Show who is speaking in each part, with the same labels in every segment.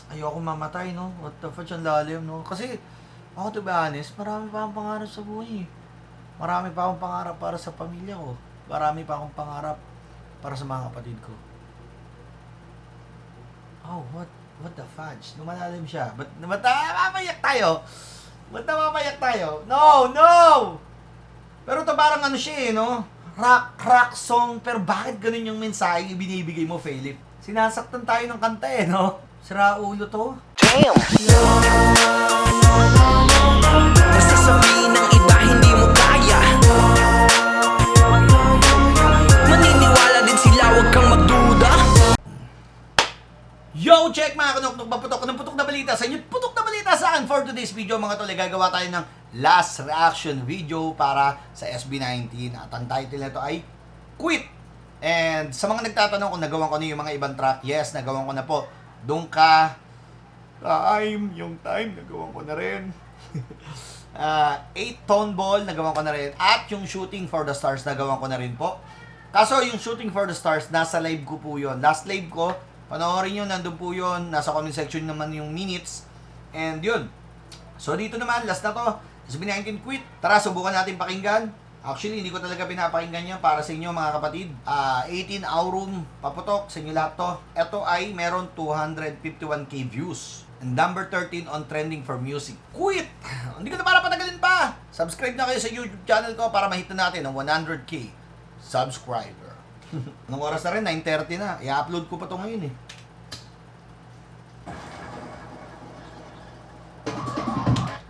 Speaker 1: Ayoko mamatay, no? What the fuck, ang lalim, no? Kasi, ako to be honest, marami pa akong pangarap sa buhay. Marami pa akong pangarap para sa pamilya ko. Marami pa akong pangarap para sa mga kapatid ko. Oh, what the fudge? Lumalalim siya. Ba't mamayak tayo? Ba't mamayak tayo? No, no! Pero to parang ano siya eh, no? Rock song. Pero bakit ganun yung mensahe binibigay mo, Philip? Sinasaktan tayo ng kanta eh, no? Sira ulo to.
Speaker 2: Damn! Basta sabihin ng iba hindi mo kaya. Maniniwala din sila, huwag kang magduda.
Speaker 1: Yo, check mga kanoknok, maputok ng putok na balita sa inyo. Putok na balita sa akin for today's video mga tol. Gagawa tayo ng last reaction video para sa SB19. At ang title nito ay Quit. And sa mga nagtatanong kung nagawan ko na yung mga ibang track, yes, nagawan ko na po. Doon ka yung time, nagawan ko na rin. 8-tone ball, nagawan ko na rin. At yung Shooting for the Stars, nagawan ko na rin po. Kaso yung Shooting for the Stars, nasa live ko po yun. Last live ko, panoorin nyo, nandun po yun. Nasa comment section naman yung minutes. And yun. So dito naman, last na to. SB19 Quit. Tara, subukan natin pakinggan. Actually, hindi ko talaga pinapakinggan yan para sa inyo mga kapatid. 18 Aurum, paputok sa inyo lahat to. Ito ay meron 251k views. And number 13 on trending for music. Quit! Hindi ko na para patagalin pa. Subscribe na kayo sa YouTube channel ko para mahit na natin ang 100k subscriber. Anong oras na rin? 9:30 na. I-upload ko pa to ngayon eh.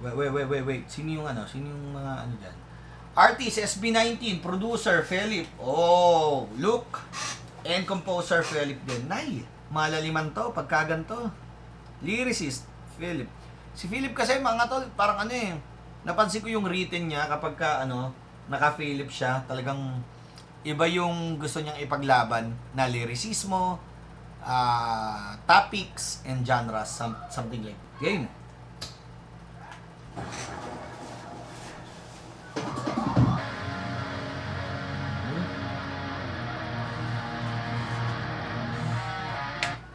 Speaker 1: Wait. Sino yung ano? Sino yung mga ano dyan? Artist, SB19. Producer, Philip. Oh, look. And composer, Philip din. Nay, malaliman to. Pagkaganto. Lyricist, Philip. Si Philip kasi mga tol, parang ano eh. Napansin ko yung written niya kapag ka ano, naka-Philip siya. Talagang iba yung gusto niyang ipaglaban na lyricismo, topics, and genres. Something like that. Game.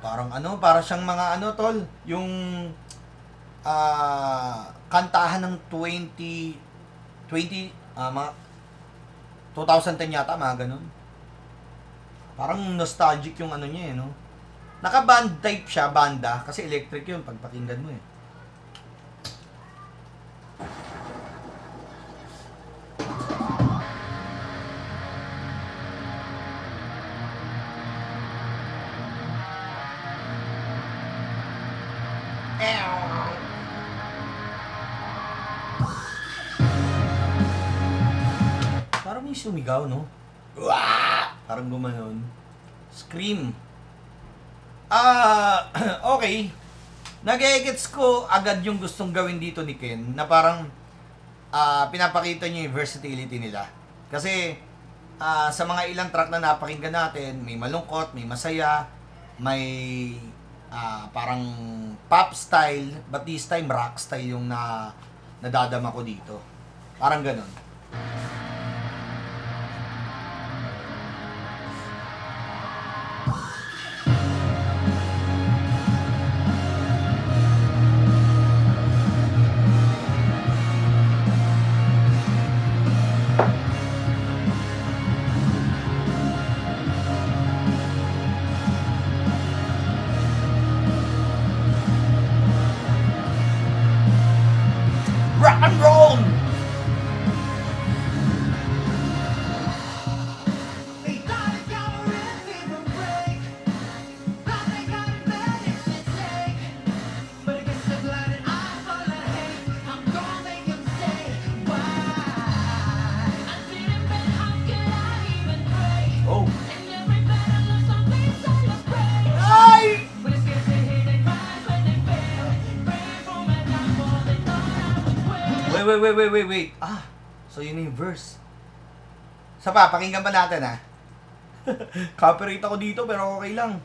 Speaker 1: Parang ano, para siyang mga ano tol, yung kantahan ng 2010 yata, mga ganun. Parang nostalgic yung ano niya eh, no? Naka-band type siya, banda, kasi electric yun pag pakinggan mo eh. Parang may sumigaw, no? Wah! Parang gumanon. Scream. Okay. Nag-gets ko agad yung gustong gawin dito ni Ken na parang pinapakita niya yung versatility nila. Kasi sa mga ilang track na napakinggan natin, may malungkot, may masaya, may parang pop style, but this time rock style yung nadadama ko dito. Parang ganun. Rock and roll! Oh! Ay! Wait. So yun yung verse. Sa pa, pakinggan pa natin ha. Copyright ako dito pero okay lang.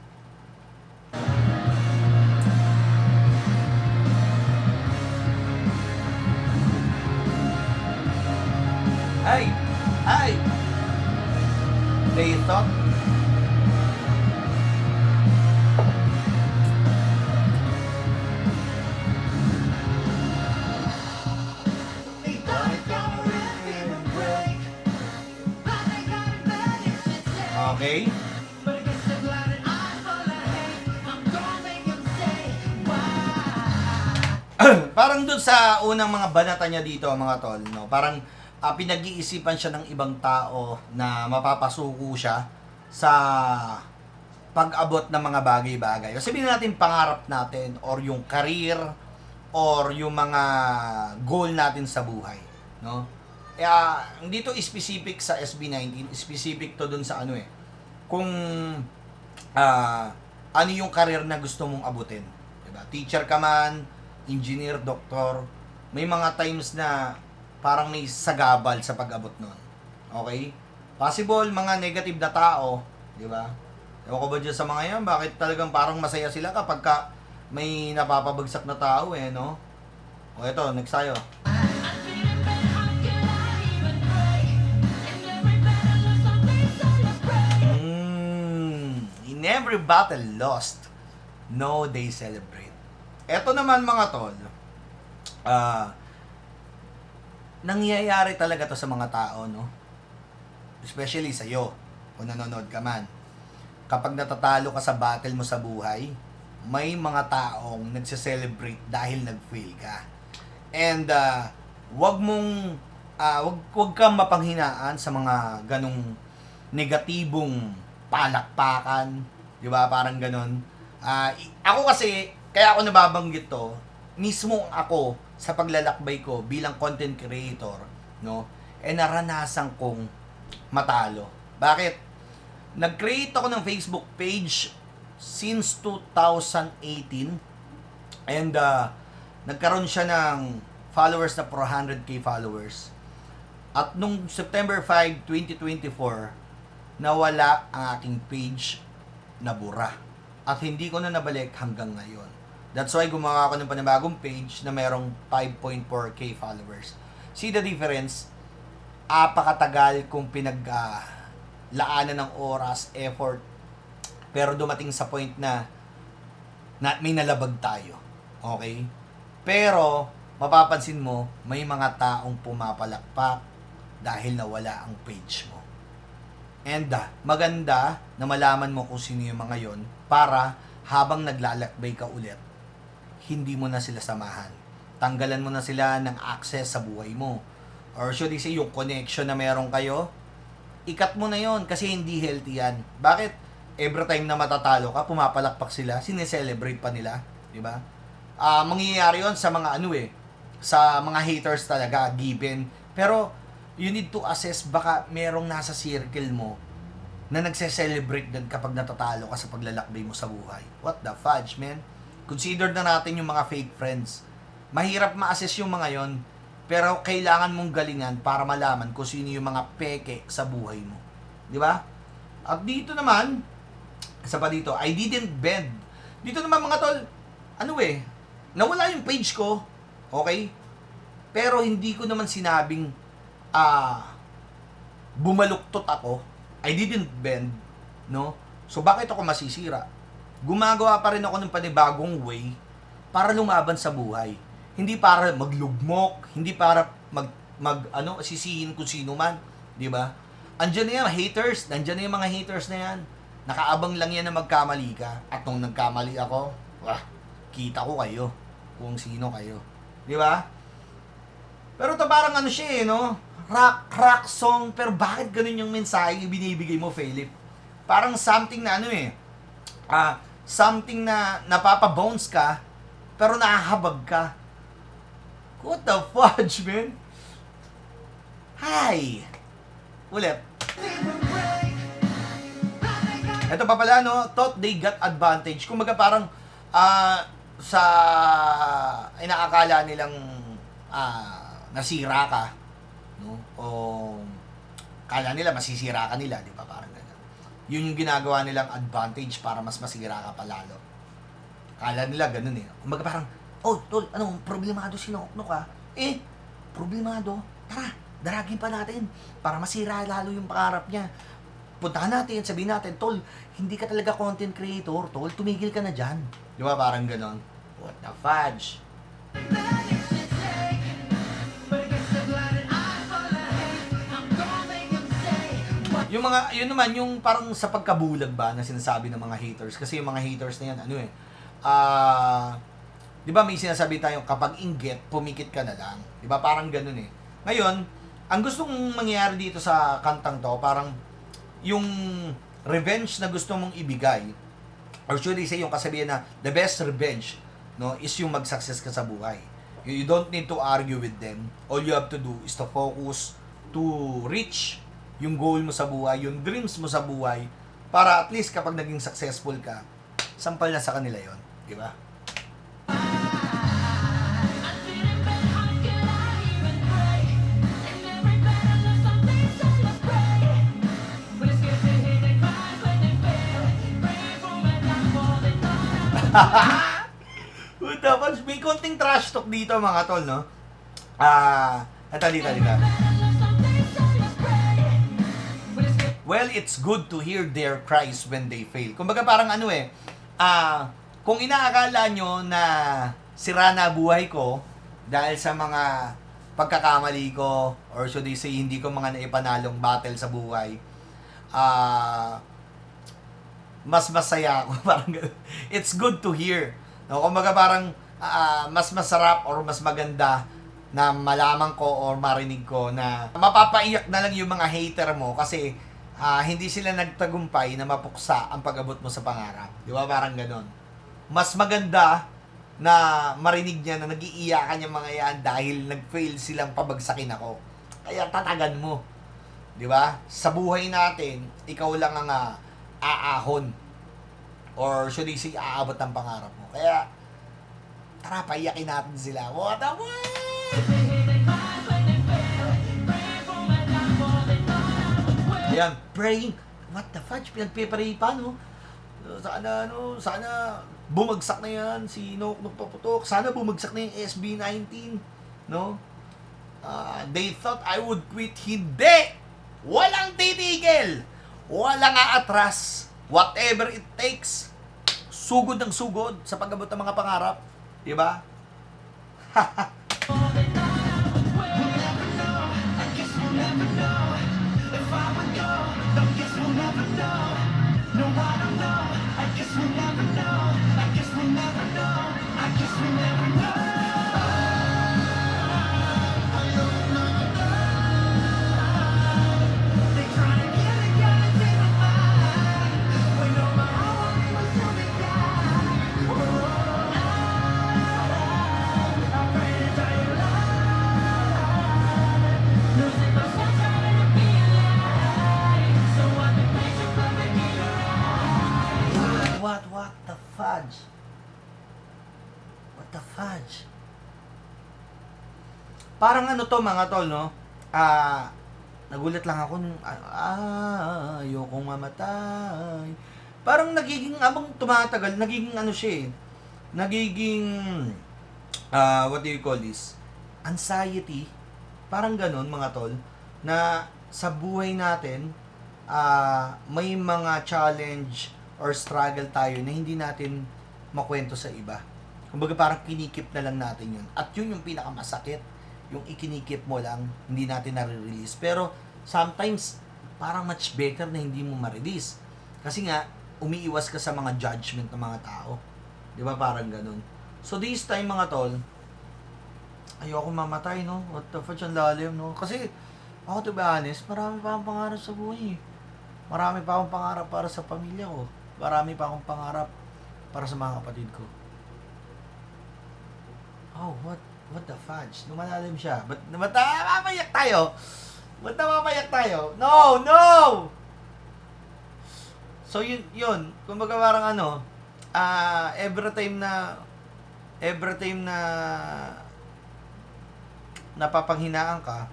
Speaker 1: Ay! They thought. parang dun sa unang mga banata niya dito, mga tol, no? Parang pinag-iisipan siya ng ibang tao na mapapasuko siya sa pag-abot ng mga bagay-bagay. O sabihin natin pangarap natin or yung career or yung mga goal natin sa buhay, no? Kaya dito specific sa SB19, specific to dun sa ano kung ano yung career na gusto mong abutin, 'di ba? Teacher ka man, engineer, doktor, may mga times na parang may sagabal sa pag-abot nun. Okay? Possible, mga negative na tao, di ba? Ewan ko ba dyan sa mga yan, bakit talagang parang masaya sila kapag ka may napapabagsak na tao no? O eto, next tayo. In every battle lost, no they celebrate. Eto naman mga tol, nangyayari talaga to sa mga tao, no? Especially sa'yo, kung nanonood ka man. Kapag natatalo ka sa battle mo sa buhay, may mga taong nagse-celebrate dahil nag-fail ka. And wag kang mapanghinaan sa mga ganong negatibong palakpakan, 'di ba? Parang ganon. Ako kasi kaya ako nababanggit to, mismo ako sa paglalakbay ko bilang content creator, no? Naranasan kong matalo. Bakit? Nag-create ako ng Facebook page since 2018 and nagkaroon siya ng followers na 400k followers. At nung September 5, 2024, nawala ang aking page, nabura. At hindi ko na nabalik hanggang ngayon. That's why gumawa ako ng panibagong page na mayroong 5.4k followers. See the difference? Apakatagal kong laanan ng oras, effort, pero dumating sa point na may nalabag tayo. Okay? Pero, mapapansin mo, may mga taong pumapalakpak dahil nawala ang page mo. And maganda na malaman mo kung sino yung mga yon para habang naglalakbay ka ulit, hindi mo na sila samahan. Tanggalan mo na sila ng access sa buhay mo. Or should I say, yung connection na meron kayo, ikat mo na yon kasi hindi healthy yan. Bakit? Every time na matatalo ka, pumapalakpak sila, sineselebrate pa nila. Diba? Mangyayari yon sa mga sa mga haters talaga, given. Pero, you need to assess, baka merong nasa circle mo na nagse-celebrate din kapag natatalo ka sa paglalakbay mo sa buhay. What the fudge, man? Consider na natin yung mga fake friends. Mahirap ma-assess yung mga yon, pero kailangan mong galingan para malaman kung sino yung mga peke sa buhay mo. Di ba? At dito naman, isa pa dito, I didn't bend. Dito naman mga tol, nawala yung page ko, okay? Pero hindi ko naman sinabing bumaluktot ako. I didn't bend, no? So bakit ako masisira? Gumagawa pa rin ako ng panibagong way para lumaban sa buhay. Hindi para maglugmok, hindi para sisihin kung sino man, 'di ba? Andiyan na yan, haters, nandiyan na yung mga haters na yan. Nakaabang lang yan na magkamali ka. At nung nagkamali ako, kita ko kayo kung sino kayo. 'Di ba? Pero to parang siya no? Rock song, pero bakit ganun yung mensahe yung binibigay mo, Philip? Parang something na something na napapabounce ka, pero nahahabag ka. What the fudge, man? Hi! Ulit. Ito pa pala, no? Thought they got advantage. Kumbaga parang, inaakala nilang, nasira ka, no? O, kala nila masisira ka nila, di ba? Parang ganyan. Yun yung ginagawa nilang advantage para mas masira ka palalo. Kala nila ganun Kumbaga parang, tol, problemado si Noknok problemado. Tara, daragin pa natin para masira lalo yung pangarap niya. Puntahan natin, sabihin natin, tol, hindi ka talaga content creator, tol, tumigil ka na dyan. Di ba parang ganon? What the fudge? Yun naman, yung parang sa pagkabulag ba na sinasabi ng mga haters. Kasi yung mga haters na yan, Di ba may sinasabi tayong kapag inggit, pumikit ka na lang. Di ba parang ganun eh. Ngayon, ang gustong mangyayari dito sa kantang to, parang yung revenge na gusto mong ibigay, or should I say yung kasabihan na the best revenge, no, is yung mag-success ka sa buhay. You don't need to argue with them. All you have to do is to focus to reach yung goal mo sa buhay, yung dreams mo sa buhay, para at least kapag naging successful ka, sampal na sa kanila yon, di ba? Tapos may konting trash talk dito mga tol, no? Dito. Well, it's good to hear their cries when they fail. Kumbaga parang ano eh, kung inaakala nyo na sira na buhay ko dahil sa mga pagkakamali ko, or should I say, hindi ko mga naipanalong battle sa buhay, mas masaya ako. Parang it's good to hear. No, kumbaga parang mas masarap or mas maganda na malaman ko or marinig ko na mapapaiyak na lang yung mga hater mo kasi hindi sila nagtagumpay na mapuksa ang pag-abot mo sa pangarap. Di ba? Parang ganon. Mas maganda na marinig niya na nag-iiyakan yung mga yan dahil nag-fail silang pabagsakin ako. Kaya tatagan mo. Di ba? Sa buhay natin, ikaw lang ang aahon. Or should I say, aabot ng pangarap mo. Kaya, tara, paiyakin natin sila. What the Ayan, praying. What the fudge? Pinagpipray pa, no? Sana bumagsak na yan si Noknok Paputok. Sana bumagsak na yung SB19. No? They thought I would quit. Hindi! Walang titigil! Walang aatras. Whatever it takes. Sugod ng sugod sa pag-abot ng mga pangarap. Diba? What the fudge? What the fudge? Parang ano to mga tol, no? Nagulat lang ako nung, ayokong mamatay. Parang nagiging, abang tumatagal, nagiging ano siya eh. Nagiging, what do you call this? Anxiety. Parang ganun mga tol. Na sa buhay natin, may mga challenge or struggle tayo na hindi natin makwento sa iba. Kumbaga parang kinikip na lang natin yun. At yun yung pinakamasakit. Yung ikinikip mo lang, hindi natin nare-release. Pero sometimes, parang much better na hindi mo ma-release. Kasi nga, umiiwas ka sa mga judgment ng mga tao. Di ba? Parang ganun. So this time mga tol, ayoko mamatay, no? What the fuck, ang lalim, no? Kasi, ako to be honest, marami pa akong pangarap sa buhay. Marami pa akong pangarap para sa pamilya ko. Marami pa akong pangarap para sa mga kapatid ko. Oh, what the fudge? Lumalalim siya. Ba't mapapayak tayo? Ba't mapapayak tayo? No! So, yun. Kumbaga parang ano, every time na napapanghinaan ka,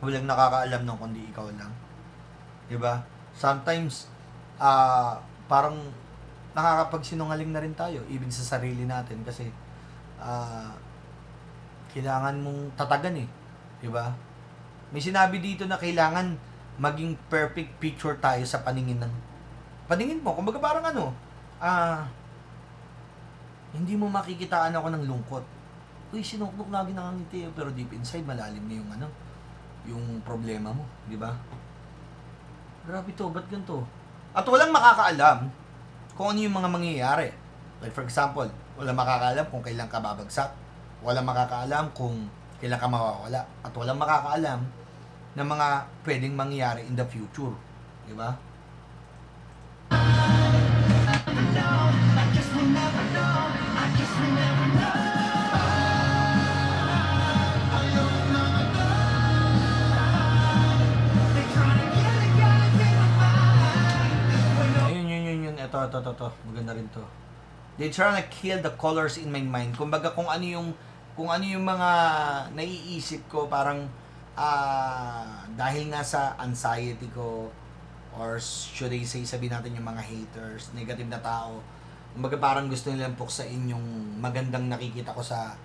Speaker 1: walang nakakaalam ng kundi ikaw lang. Diba? Sometimes, parang nakakapagsinungaling na rin tayo, even sa sarili natin, kasi kailangan mong tatagan eh. Diba? May sinabi dito na kailangan maging perfect picture tayo sa paningin mo. Kumbaga parang ano, hindi mo makikitaan ako ng lungkot. Uy, sinuknok lagi nakangiti, pero deep inside, malalim na yung yung problema mo. Diba? Grabe to, ba't ganito? At walang makakaalam kung ano yung mga mangyayari. Like for example, Walang makakaalam kung kailan ka babagsak. Walang makakaalam kung kailan ka mawawala. At walang makakaalam ng mga pwedeng mangyayari in the future. Di ba? Ayun. Ito. Maganda rin to. They trying to kill the colors in my mind. Kumbaga kung ano yung mga naiisip ko, parang dahil nga sa anxiety ko, or should I say, sabihin natin yung mga haters, negative na tao, kumbaga parang gusto nilang puksain yung magandang nakikita ko sa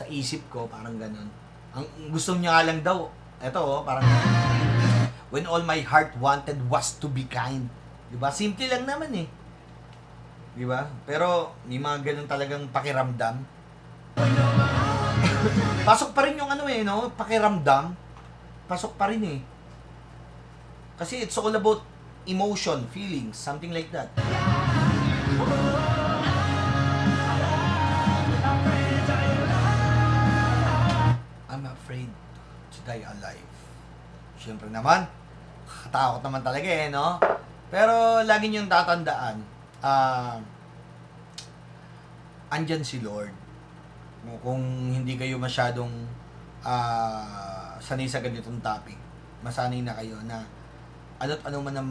Speaker 1: isip ko, parang ganun. Ang gusto niya nga lang daw, eto parang when all my heart wanted was to be kind. Diba? Simple lang naman eh. Diba? Pero may mga ganun talagang pakiramdam. Pasok pa rin yung ano eh, no? Pakiramdam. Pasok pa rin eh. Kasi it's all about emotion, feelings, something like that. I'm afraid to die alive. Siyempre naman, katakot naman talaga eh, no? Pero lagi niyong tatandaan, andyan si Lord. Kung hindi kayo masyadong sanay sa ganitong topic, masanay na kayo na ano't ano man ang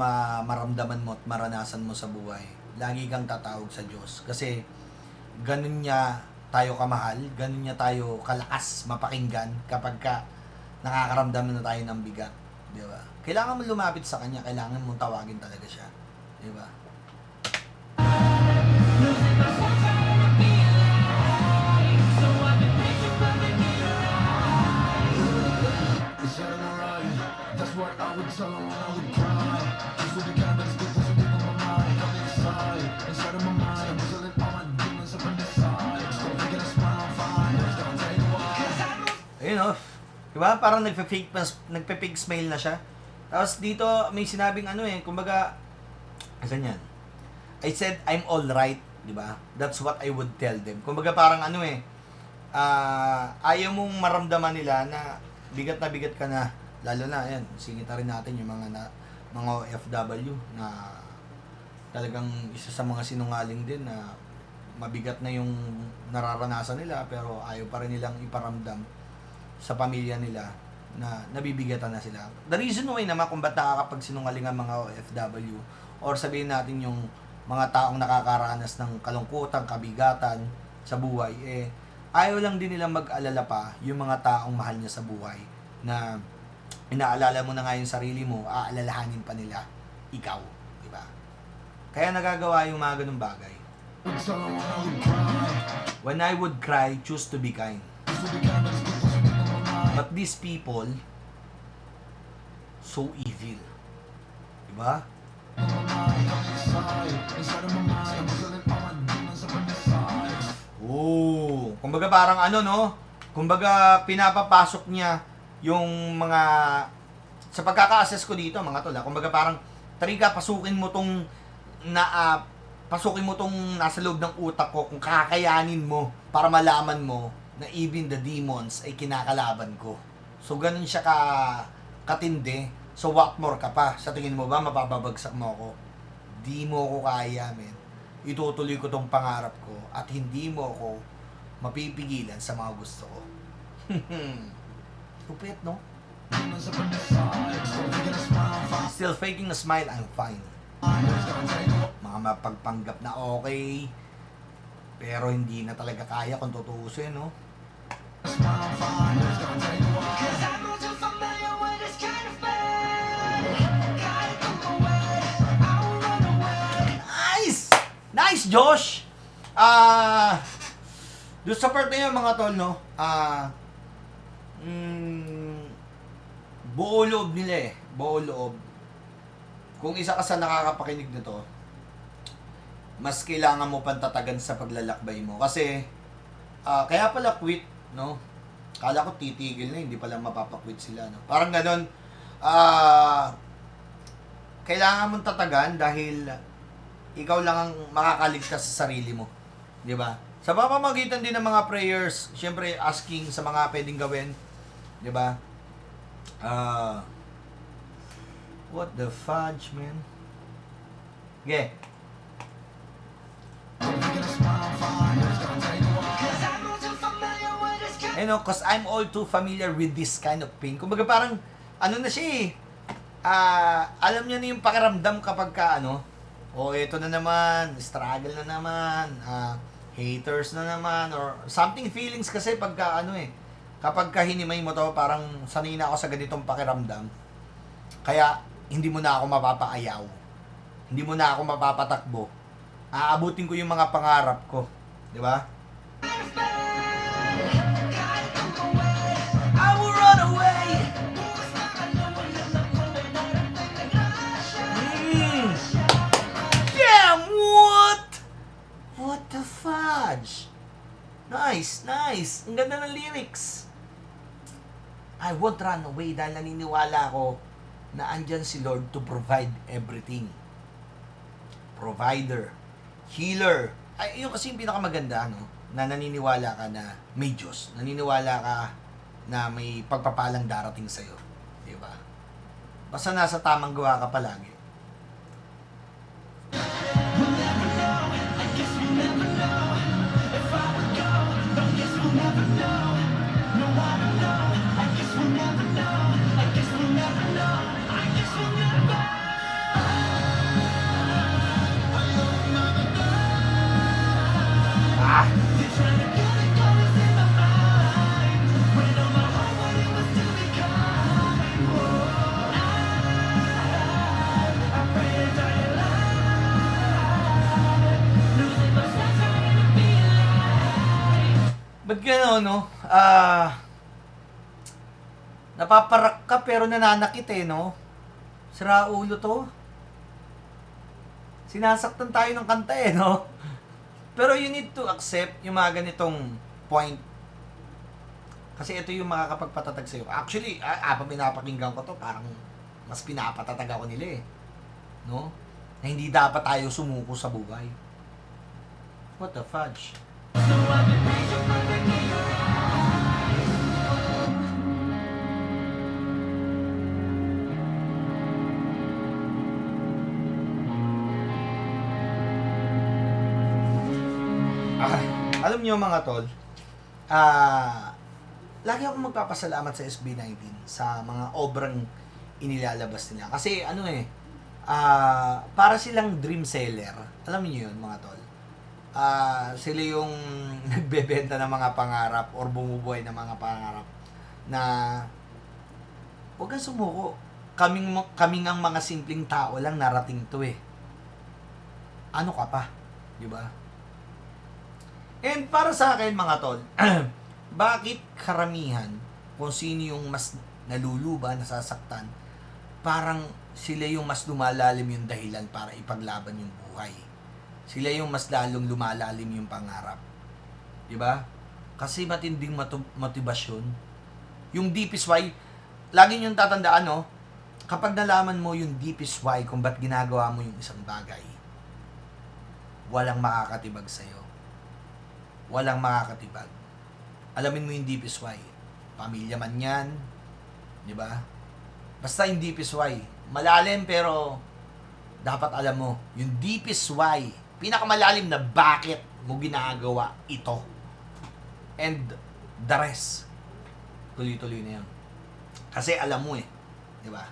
Speaker 1: maramdaman mo at maranasan mo sa buhay, lagi kang tatawag sa Diyos. Kasi ganun niya tayo kamahal, ganun niya tayo kalakas mapakinggan kapag ka nakakaramdam na tayo ng bigat. Di ba? Kailangan mo lumapit sa Kanya, kailangan mong tawagin talaga siya. Di ba? Ayun o. Diba? Parang nagpe-fake smile na siya. Tapos dito may sinabing ano eh, kumbaga, asan yan? I said, I'm alright. Diba? That's what I would tell them. Kumbaga parang ano eh, ayaw mong maramdaman nila na bigat ka na. Lalo na, ayan, singita rin natin yung mga OFW na talagang isa sa mga sinungaling din na mabigat na yung nararanasan nila pero ayaw pa rin nilang iparamdam sa pamilya nila na nabibigatan na sila. The reason why naman kung ba't nakakapagsinungaling ang mga OFW or sabihin natin yung mga taong nakakaranas ng kalungkutan, kabigatan sa buhay, eh ayaw lang din nilang mag-alala pa yung mga taong mahal niya sa buhay na inaalala mo na nga yung sarili mo, aalalahanin pa nila ikaw, di ba? Kaya nagagawa yung mga ganung bagay. When I would cry, choose to be kind. But these people, so evil. Diba? Oh, kumbaga parang ano no? Kumbaga pinapapasok niya yung mga sa pagkaka-assess ko dito, mga tol, kumbaga parang tariga pasukin mo tong nasa loob ng utak ko kung kakayanin mo para malaman mo na even the demons ay kinakalaban ko. So, ganun siya katindi. So, what more ka pa? Sa tingin mo ba, mapapabagsak mo ako? Di mo ako kaya, men. Itutuloy ko tong pangarap ko at hindi mo ako mapipigilan sa mga gusto ko. Lupit, no? Still faking a smile, I'm fine. Mga mapagpanggap na okay, pero hindi na talaga kaya kung tutuusin, no? Nice, Josh! Doon sa part na yun, mga tol, no? Buo loob nila eh. Buo loob. Kung isa ka sa nakakapakinig nito, mas kailangan mo pantatagan sa paglalakbay mo. Kasi, kaya pala quit, no? Kala ko titigil na, hindi pala mapapakwit sila, no? Parang ganon, kailangan mong tatagan dahil ikaw lang ang makakaligtas sa sarili mo. Di ba? Sa pamamagitan din ng mga prayers, syempre asking sa mga pwedeng gawin, 'di ba? What the fudge, man? Okay. Cause I'm all too familiar with this kind of pain. Kumbaga parang, ano na siya eh. Alam niya na yung pakiramdam kapag ka, ito na naman, struggle na naman, haters na naman, or something feelings kasi pagka, kapag ka hinimay mo to, parang sanay na ako sa ganitong pakiramdam. Kaya, hindi mo na ako mapapaayaw. Hindi mo na ako mapapatakbo. Aabutin ko yung mga pangarap ko. Di ba? I will run away. Damn, what? What the fudge? Nice, nice. Ang ganda ng lyrics. I won't run away dahil naniniwala ako na andyan si Lord to provide everything. Provider. Healer. Ay, yun kasi yung pinakamaganda, na naniniwala ka na may Diyos. Naniniwala ka na may pagpapalang darating sa'yo. Diba? Basta nasa tamang gawa ka palagi. Ba't gano'n, napaparak ka pero nananakit no? Sira ulo to. Sinasaktan tayo ng kanta no? Pero you need to accept yung mga ganitong point. Kasi ito yung makakapagpatatag sa'yo. Actually, pinapakinggan ko to, parang mas pinapatatag ako nila no? Na hindi dapat tayo sumuko sa buhay. What the fudge? Alam niyo mga tol, lagi akong magpapasalamat sa SB19 sa mga obrang inilalabas nila. Kasi para silang dream seller. Alam niyo yun mga tol. Sila yung nagbebenta ng mga pangarap or bumubuhay ng mga pangarap na huwag kang sumuko. Kaming ang mga simpleng tao lang narating to Ano ka pa? Diba? And para sa akin mga tol, bakit karamihan kung sino yung mas naluluba, nasasaktan, parang sila yung mas lumalalim yung dahilan para ipaglaban yung buhay. Sila yung mas lalong lumalalim yung pangarap. Diba? Kasi matinding motivasyon. Yung deepest why, lagi nyo tatandaan, kapag nalaman mo yung deepest why kung ba't ginagawa mo yung isang bagay, walang makakatibag sa'yo. Walang makakatibag. Alamin mo yung deepest why. Pamilya man yan. Diba? Basta yung deepest why. Malalim pero dapat alam mo, yung deepest why, pinakamalalim na bakit mo ginagawa ito. And the rest, tuloy-tuloy na yan. Kasi alam mo di ba?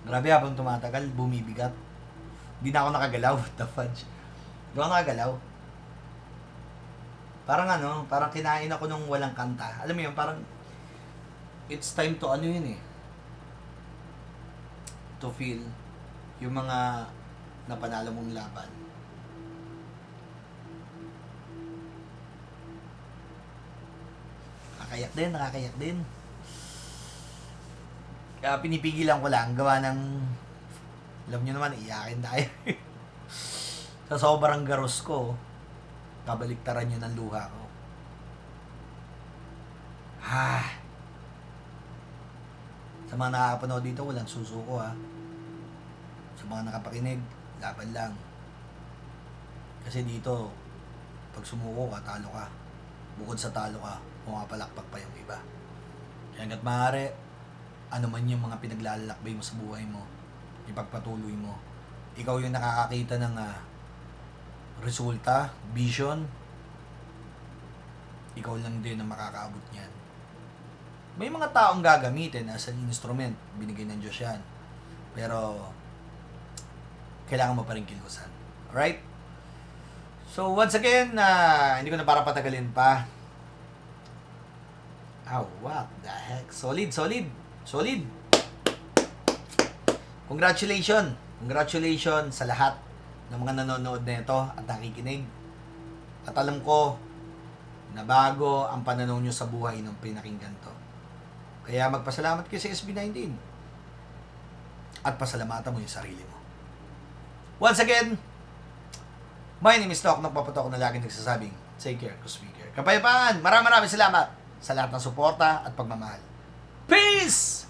Speaker 1: Grabe, habang tumatagal, bumibigat. Hindi na ako nakagalaw. What the fudge? Hindi ako nakagalaw. Parang ano, parang kinain ako nung walang kanta. Alam mo yun, parang it's time to ano yun eh. To feel yung mga napanalo mong laban. Nakakayak din. Kaya pinipigilan ko lang, gawa ng, alam nyo naman, iyakin tayo. Sa sobrang garos ko, kabaliktaran nyo ng luha ko. Sa mga nakakapanood dito, walang susuko ha. Sa mga nakapakinig, laban lang. Kasi dito, pag sumuko ka, talo ka. Bukod sa talo ka, pumapalakpak pa yung iba. Kaya hanggat maaari, ano man yung mga pinaglalakbay mo sa buhay mo, ipagpatuloy mo. Ikaw yung nakakakita ng resulta, vision. Ikaw lang din ang makakaabot niyan. May mga taong gagamitin as an instrument, binigay ng Diyos yan. Pero, kailangan mo pa rin kilusan. Alright? So, once again, hindi ko na para patagalin pa. Oh, what the heck? Solid. Congratulations sa lahat ng mga nanonood na ito at nakikinig. At alam ko na bago ang pananaw nyo sa buhay nung pinakinggan to. Kaya magpasalamat kayo sa SB19 at pasalamatan mo yung sarili mo. Once again, my name is Tok, nagpapatok na laging nagsasabing, take care, cause we care. Kapayapaan, maraming salamat sa lahat ng suporta at pagmamahal. Peace!